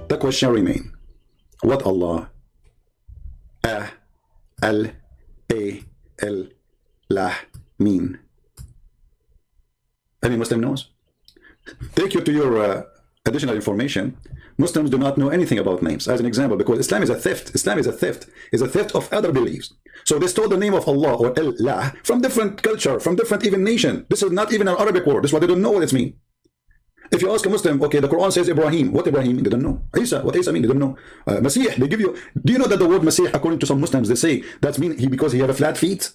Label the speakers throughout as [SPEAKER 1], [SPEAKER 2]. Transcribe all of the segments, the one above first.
[SPEAKER 1] The question remains, what Allah, Al-Lah mean? Any Muslim knows? Take you to your additional information. Muslims do not know anything about names. As an example, because Islam is a theft. Islam is a theft. Is a theft of other beliefs. So they stole the name of Allah or Allah from different culture, from different even nation. This is not even an Arabic word. This is why they don't know what it means. If you ask a Muslim, okay, the Quran says Ibrahim. What Ibrahim? They don't know. Isa, what Isa mean? They don't know. Masih, they give you. Do you know that the word Masih, according to some Muslims, they say that's mean because he have a flat feet.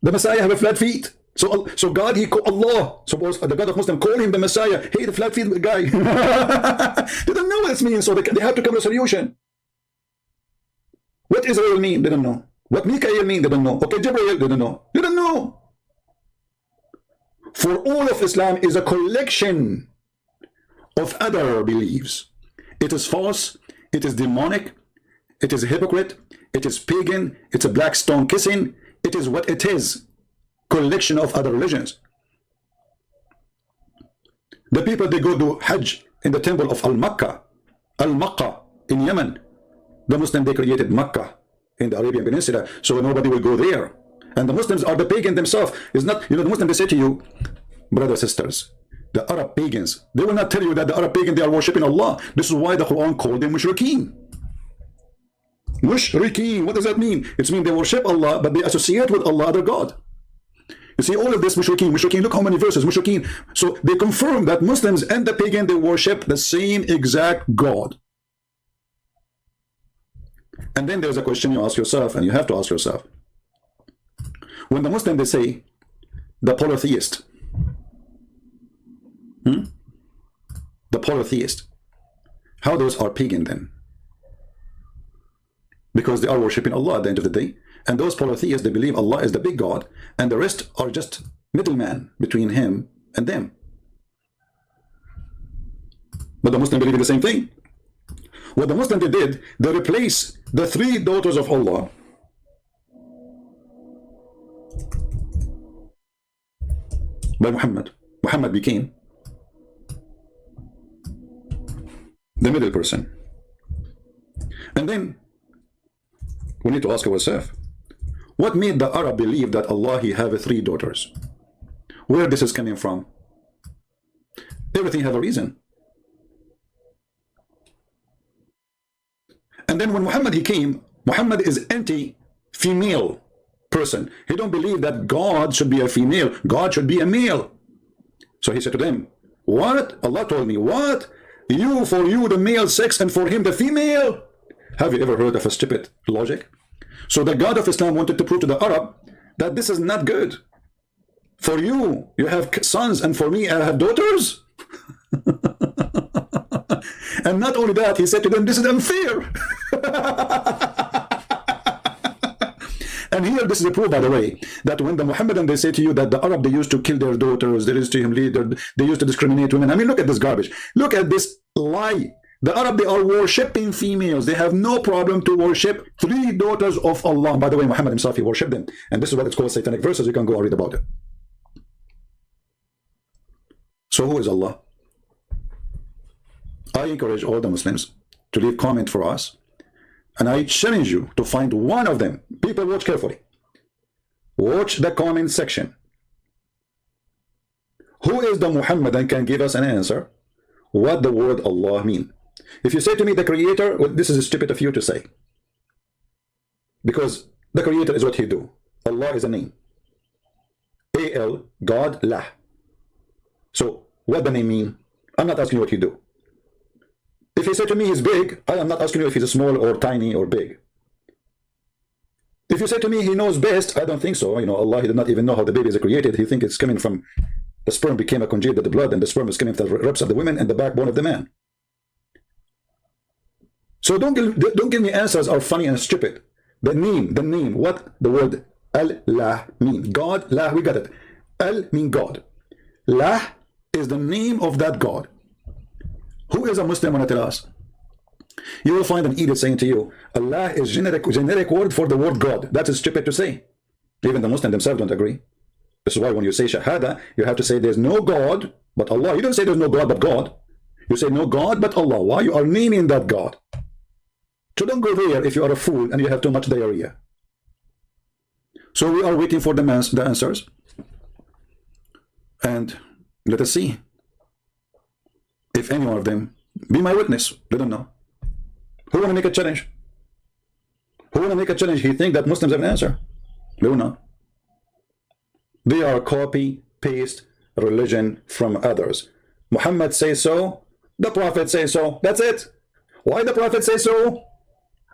[SPEAKER 1] The Messiah have a flat feet. So God, he called Allah. Suppose the God of Muslim call him the Messiah. Hey, the flat feet guy. They don't know what this means, so they have to come to a solution. What Israel mean? They don't know. What Mikael mean? They don't know. Okay, Jibreel, they don't know. They don't know. For all of Islam is a collection of other beliefs. It is false. It is demonic. It is hypocrite. It is pagan. It's a black stone kissing. It is what it is. Collection of other religions. The people, they go to Hajj in the temple of Al-Makkah in Yemen. The Muslims, they created Makkah in the Arabian Peninsula, so nobody will go there. And the Muslims are the pagan themselves. It's not, you know, the Muslims, they say to you, brothers, sisters, the Arab pagans, they will not tell you that the Arab pagans, they are worshipping Allah. This is why the Quran called them mushrikeen. Mushrikeen, what does that mean? It means they worship Allah, but they associate with Allah their God. You see all of this mushrikeen, look how many verses, mushrikeen. So they confirm that Muslims and the pagan, they worship the same exact God. And then there's a question you ask yourself, and you have to ask yourself. When the Muslim, they say, the polytheist, the polytheist, how those are pagan then? Because they are worshipping Allah at the end of the day. And those polytheists, they believe Allah is the big God, and the rest are just middlemen between him and them. But the Muslims believe in the same thing. What the Muslims did, they replaced the three daughters of Allah by Muhammad. Muhammad became the middle person. And then we need to ask ourselves, what made the Arab believe that Allah, he have three daughters? Where this is coming from? Everything have a reason. And then when Muhammad, he came, Muhammad is anti-female person. He don't believe that God should be a female. God should be a male. So he said to them, what? Allah told me, what? For you the male sex, and for him the female? Have you ever heard of a stupid logic? So the God of Islam wanted to prove to the Arab that this is not good. For you, you have sons, and for me, I have daughters. And not only that, he said to them, this is unfair. And here, this is a proof, by the way, that when the Muhammadan, they say to you that the Arab, they used to kill their daughters, they used to discriminate women. I mean, look at this garbage. Look at this lie. The Arab, they are worshipping females. They have no problem to worship three daughters of Allah. By the way, Muhammad himself, he worshipped them. And this is what it's called satanic verses. You can go and read about it. So who is Allah? I encourage all the Muslims to leave comment for us. And I challenge you to find one of them. People, watch carefully. Watch the comment section. Who is the Muhammad and can give us an answer? What the word Allah mean? If you say to me the creator, well, this is stupid of you to say. Because the creator is what he do. Allah is a name. A-L, God, Lah. So what the name mean? I'm not asking you what you do. If you say to me he's big, I am not asking you if he's small or tiny or big. If you say to me he knows best, I don't think so. You know, Allah, he did not even know how the baby is created. He thinks it's coming from the sperm became a congealed with the blood, and the sperm is coming from the ribs of the women and the backbone of the man. So don't give me answers are funny and stupid. The name, what the word Al-Lah mean? God, Lah, we got it. Al mean God. Lah is the name of that God. Who is a Muslim when I tell us? You will find an idiot saying to you, Allah is generic word for the word God. That is stupid to say. Even the Muslims themselves don't agree. This is why when you say Shahada, you have to say there's no God but Allah. You don't say there's no God but God. You say no God but Allah. Why? You are naming that God. So don't go there if you are a fool and you have too much diarrhea. So we are waiting for the answers. And let us see if any one of them be my witness. Let them know. Who want to make a challenge? Who want to make a challenge? He think that Muslims have an answer. No, no. They are copy-paste religion from others. Muhammad says so. The Prophet says so. That's it. Why the Prophet say so?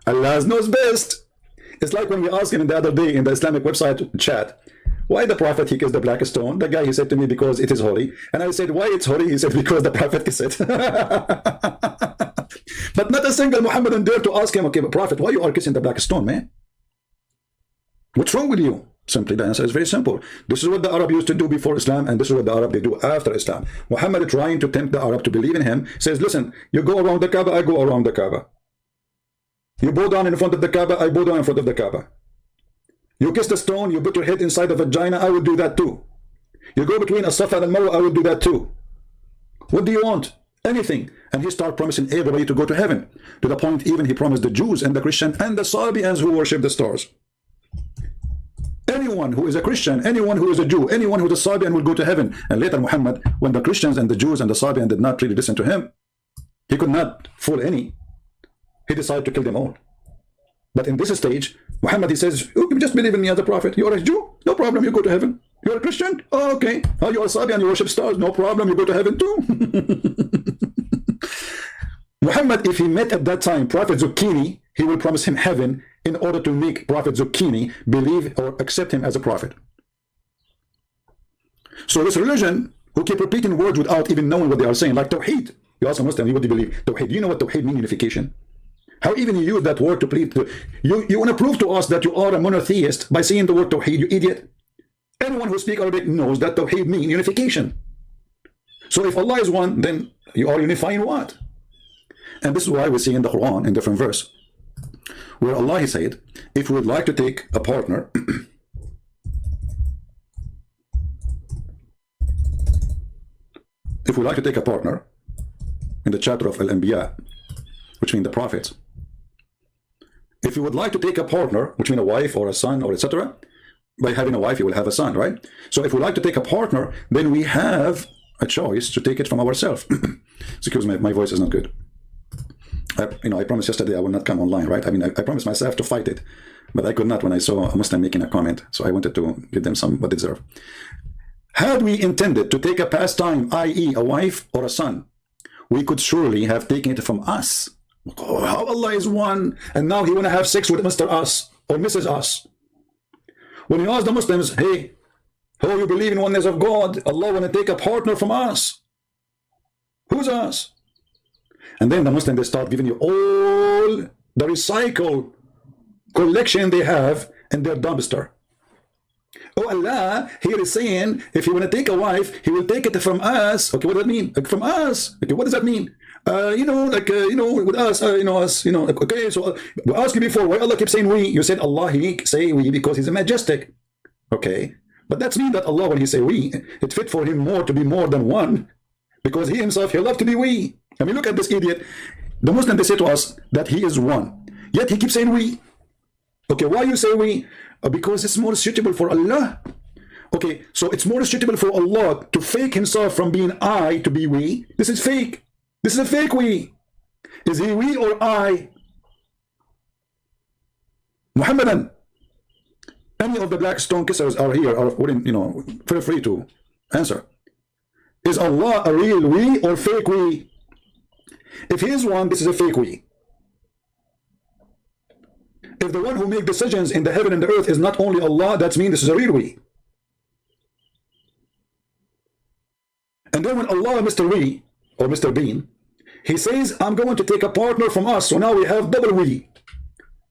[SPEAKER 1] Allah knows best. It's like when we asked him the other day in the Islamic website chat, why the Prophet he kissed the black stone? The guy, he said to me, because it is holy. And I said, why it's holy? He said, because the Prophet kissed it. But not a single Muhammadan dare to ask him, okay, but Prophet, why you are kissing the black stone, man? What's wrong with you? Simply the answer is very simple. This is what the Arab used to do before Islam, and this is what the Arab they do after Islam. Muhammad trying to tempt the Arab to believe in him, says, listen, you go around the Kaaba, I go around the Kaaba. You bow down in front of the Kaaba, I bow down in front of the Kaaba. You kiss the stone, you put your head inside the vagina, I will do that too. You go between a Safa and Marwa, I will do that too. What do you want? Anything. And he started promising everybody to go to heaven, to the point even he promised the Jews and the Christians and the Sabians who worship the stars. Anyone who is a Christian, anyone who is a Jew, anyone who is a Sabian will go to heaven. And later Muhammad, when the Christians and the Jews and the Sabian did not really listen to him, he could not fool any. He decided to kill them all. But in this stage, Muhammad, he says, oh, you just believe in me as a prophet. You are a Jew? No problem, you go to heaven. You are a Christian? Oh, okay. Oh, you are a Sabian, you worship stars? No problem, you go to heaven too. Muhammad, if he met at that time Prophet Zucchini, he will promise him heaven in order to make Prophet Zucchini believe or accept him as a prophet. So this religion, who keep repeating words without even knowing what they are saying, like Tawheed. You ask a Muslim, what do you believe? Tawheed. Do you know what Tawheed means? Unification. How even you use that word to plead? You want to prove to us that you are a monotheist by saying the word Tawheed, you idiot. Anyone who speaks Arabic knows that Tawheed means unification. So if Allah is one, then you are unifying what? And this is why we see in the Qur'an, in different verse, where Allah he said, if we would like to take a partner, if we like to take a partner, in the chapter of Al-Anbiya, which means the prophets, if you would like to take a partner, which means a wife or a son or etc., by having a wife you will have a son, right? So if we like to take a partner, then we have a choice to take it from ourselves. Excuse me, my voice is not good. I promised yesterday I will not come online, right? I mean, I promised myself to fight it, but I could not when I saw a Muslim making a comment. So I wanted to give them some what they deserve. Had we intended to take a pastime, i.e. a wife or a son, we could surely have taken it from us. Oh, how Allah is one, and now he want to have sex with Mr. Us or Mrs. Us. When you ask the Muslims, hey, how you believe in oneness of God, Allah want to take a partner from us. Who's us? And then the Muslims, they start giving you all the recycle collection they have in their dumpster. Oh, Allah here is saying, if you want to take a wife, he will take it from us. Okay, what does that mean? Like, from us. Okay, what does that mean? With us, okay, so we asked you before, why Allah keeps saying we? You said Allah, he say we because he's a majestic. Okay, but that's mean that Allah, when he say we, it fit for him more to be more than one, because he himself, he loved to be we. I mean, look at this idiot. The Muslim, they say to us that he is one, yet he keeps saying we. Okay, why you say we? Because it's more suitable for Allah. Okay, so it's more suitable for Allah to fake himself from being I to be we. This is fake. This is a fake we. Is he we or I? Muhammadan. Any of the black stone kissers are here, are willing, feel free to answer. Is Allah a real we or fake we? If he is one, this is a fake we. If the one who makes decisions in the heaven and the earth is not only Allah, that means this is a real we. And then when Allah, Mr. We, or Mr. Bean, he says, I'm going to take a partner from us, so now we have double we.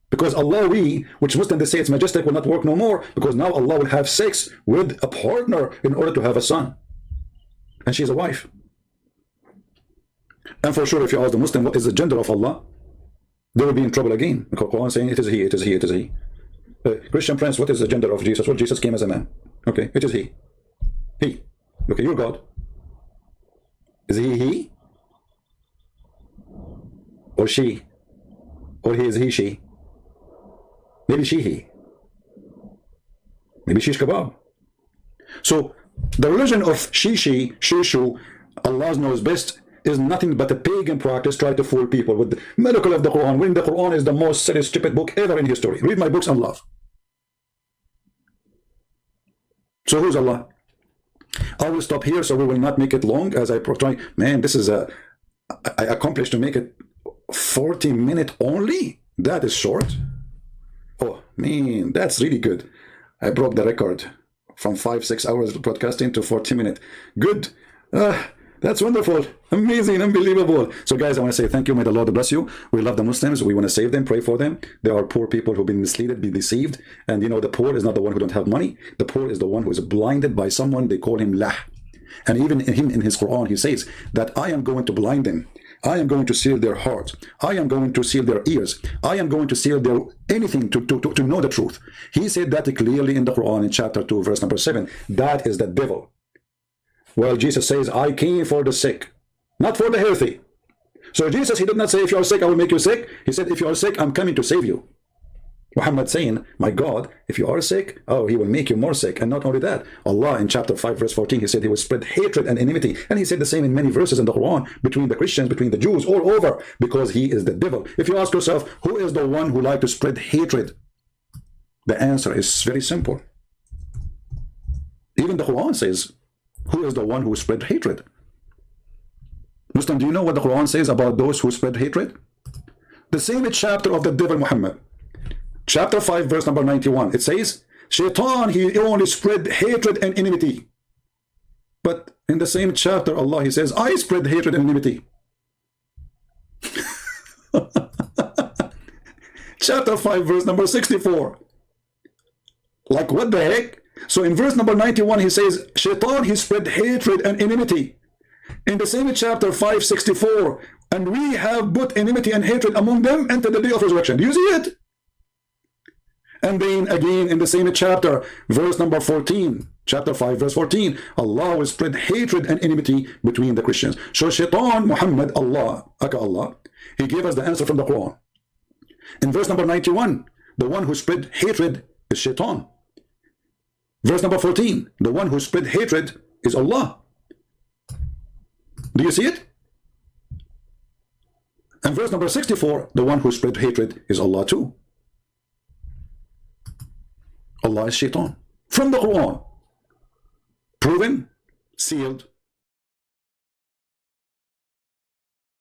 [SPEAKER 1] Because Allah, we, which Muslims they say it's majestic, will not work no more, because now Allah will have sex with a partner in order to have a son. And she's a wife. And for sure, if you ask the Muslim what is the gender of Allah, they will be in trouble again. Because Quran saying it is he, it is he, it is he. Chritian Prince, what is the gender of Jesus? Well, Jesus came as a man. Okay, it is he. He. Okay, you're God. Is he he? or she, or he is he, she. Maybe she, he. Maybe shish kebab. So the religion of she, shu, Allah knows best, is nothing but a pagan practice trying to fool people with the miracle of the Quran, when the Quran is the most silly, stupid book ever in history. Read my books and laugh. So who's Allah? I will stop here so we will not make it long as I try. Man, this is I accomplished to make it 40-minute only. That is short. Oh man, that's really good. I broke the record from 5-6 hours broadcasting to 40-minute. Good. That's wonderful, amazing, unbelievable. So guys, I want to say thank you. May the Lord bless you. We love the Muslims. We want to save them, pray for them. There are poor people who've been misled, been deceived. And you know, the poor is not the one who don't have money. The poor is the one who is blinded by someone. They call him lah. And even him in his Quran, he says that I am going to blind them. I am going to seal their heart. I am going to seal their ears. I am going to seal their anything to know the truth. He said that clearly in the Quran in chapter 2, verse number 7. That is the devil. Well, Jesus says, I came for the sick, not for the healthy. So Jesus, he did not say, if you are sick, I will make you sick. He said, if you are sick, I'm coming to save you. Muhammad saying, my God, if you are sick, oh, he will make you more sick. And not only that, Allah in chapter 5, verse 14, he said he will spread hatred and enmity. And he said the same in many verses in the Quran, between the Christians, between the Jews, all over, because he is the devil. If you ask yourself, who is the one who likes to spread hatred? The answer is very simple. Even the Quran says, who is the one who spread hatred? Muslim, do you know what the Quran says about those who spread hatred? The same chapter of the devil Muhammad. Chapter 5, verse number 91. It says, Shaitan, he only spread hatred and enmity. But in the same chapter, Allah, he says, I spread hatred and enmity. Chapter 5, verse number 64. Like, what the heck? So in verse number 91, he says, Shaitan, he spread hatred and enmity. In the same chapter 564, and we have put enmity and hatred among them until the day of resurrection. Do you see it? And then again in the same chapter, verse number 14, chapter 5, verse 14, Allah will spread hatred and enmity between the Christians. So Shaitan, Muhammad, Allah, aka Allah, he gave us the answer from the Quran. In verse number 91, the one who spread hatred is Shaitan. Verse number 14, the one who spread hatred is Allah. Do you see it? And verse number 64, the one who spread hatred is Allah too. Allah is Shaitan. From the Quran. Proven, sealed,